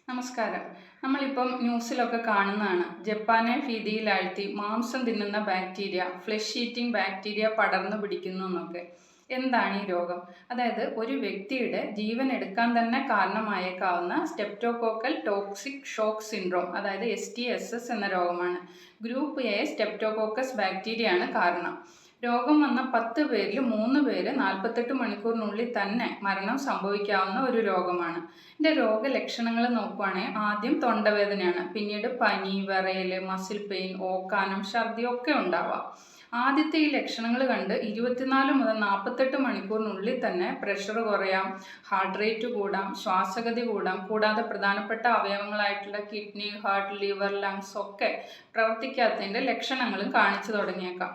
നമസ്കാരം. നമ്മളിപ്പം ന്യൂസിലൊക്കെ കാണുന്നതാണ്. ജപ്പാനെ ഭീതിയിലാഴ്ത്തി മാംസം തിന്നുന്ന ബാക്ടീരിയ, ഫ്ലഷ് ഈറ്റിംഗ് ബാക്ടീരിയ പടർന്നു പിടിക്കുന്നു എന്നൊക്കെ. എന്താണ് ഈ രോഗം? അതായത് ഒരു വ്യക്തിയുടെ ജീവൻ എടുക്കാൻ തന്നെ കാരണമായേക്കാവുന്ന സ്ട്രെപ്റ്റോകോക്കൽ ടോക്സിക് ഷോക്ക് സിൻഡ്രോം, അതായത് STSS എന്ന രോഗമാണ്. ഗ്രൂപ്പ് എ സ്ട്രെപ്റ്റോകോക്കസ് ബാക്ടീരിയയാണ് കാരണം. രോഗം വന്ന 10 പേരിൽ 3 പേര് 48 മണിക്കൂറിനുള്ളിൽ തന്നെ മരണം സംഭവിക്കാവുന്ന ഒരു രോഗമാണ്. ഇതിൻ്റെ രോഗലക്ഷണങ്ങൾ നോക്കുവാണെങ്കിൽ ആദ്യം തൊണ്ടവേദനയാണ്, പിന്നീട് പനി, വിറയൽ, മസിൽ പെയിൻ, ഓക്കാനം, ഛർദി ഒക്കെ ഉണ്ടാവാം. ആദ്യത്തെ ഈ ലക്ഷണങ്ങൾ കണ്ട് 24 മുതൽ 48 മണിക്കൂറിനുള്ളിൽ തന്നെ പ്രഷർ കുറയാം, ഹാർട്ട് റേറ്റ് കൂടാം, ശ്വാസഗതി കൂടാം, കൂടാതെ പ്രധാനപ്പെട്ട അവയവങ്ങളായിട്ടുള്ള കിഡ്നി, ഹാർട്ട്, ലിവർ, ലങ്സ് ഒക്കെ പ്രവർത്തിക്കാത്തതിൻ്റെ ലക്ഷണങ്ങളും കാണിച്ചു തുടങ്ങിയേക്കാം.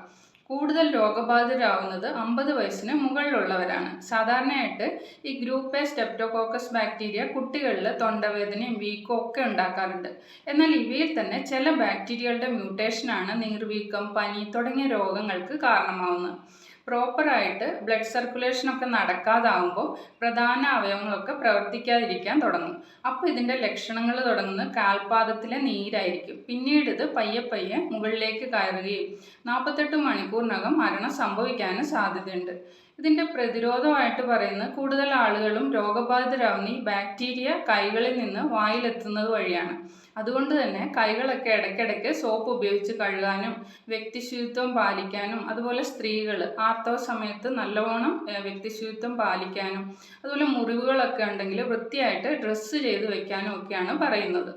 കൂടുതൽ രോഗബാധിതരാകുന്നത് 50 വയസ്സിന് മുകളിലുള്ളവരാണ്. സാധാരണയായിട്ട് ഈ ഗ്രൂപ്പ് എ സ്ട്രെപ്റ്റോകോക്കസ് ബാക്ടീരിയ കുട്ടികളിൽ തൊണ്ടവേദനയും വീക്കവും ഒക്കെ ഉണ്ടാക്കാറുണ്ട്. എന്നാൽ ഇവയിൽ തന്നെ ചില ബാക്ടീരിയകളുടെ മ്യൂട്ടേഷനാണ് നീർവീക്കം, പനി തുടങ്ങിയ രോഗങ്ങൾക്ക് കാരണമാവുന്നത്. പ്രോപ്പറായിട്ട് ബ്ലഡ് സർക്കുലേഷനൊക്കെ നടക്കാതാവുമ്പോൾ പ്രധാന അവയവങ്ങളൊക്കെ പ്രവർത്തിക്കാതിരിക്കാൻ തുടങ്ങും. അപ്പോൾ ഇതിൻ്റെ ലക്ഷണങ്ങൾ തുടങ്ങുന്നത് കാൽപാദത്തിലെ നീരായിരിക്കും. പിന്നീട് ഇത് പയ്യെ പയ്യെ മുകളിലേക്ക് കയറുകയും 48 മണിക്കൂറിനകം മരണം സംഭവിക്കാനും സാധ്യതയുണ്ട്. ഇതിൻ്റെ പ്രതിരോധമായിട്ട് പറയുന്നത് കൂടുതൽ ആളുകളും രോഗബാധിതരാവുന്ന ഈ ബാക്ടീരിയ കൈകളിൽ നിന്ന് വായിലെത്തുന്നത് വഴിയാണ്. അതുകൊണ്ട് തന്നെ കൈകളൊക്കെ ഇടയ്ക്കിടയ്ക്ക് സോപ്പ് ഉപയോഗിച്ച് കഴുകാനും വ്യക്തിശുചിത്വം പാലിക്കാനും, അതുപോലെ സ്ത്രീകൾ ആർത്തവ സമയത്ത് നല്ലവണ്ണം വ്യക്തിശുചിത്വം പാലിക്കാനും, അതുപോലെ മുറിവുകളൊക്കെ ഉണ്ടെങ്കിൽ വൃത്തിയായിട്ട് ഡ്രസ്സ് ചെയ്ത് വെക്കാനും ഒക്കെയാണ് പറയുന്നത്.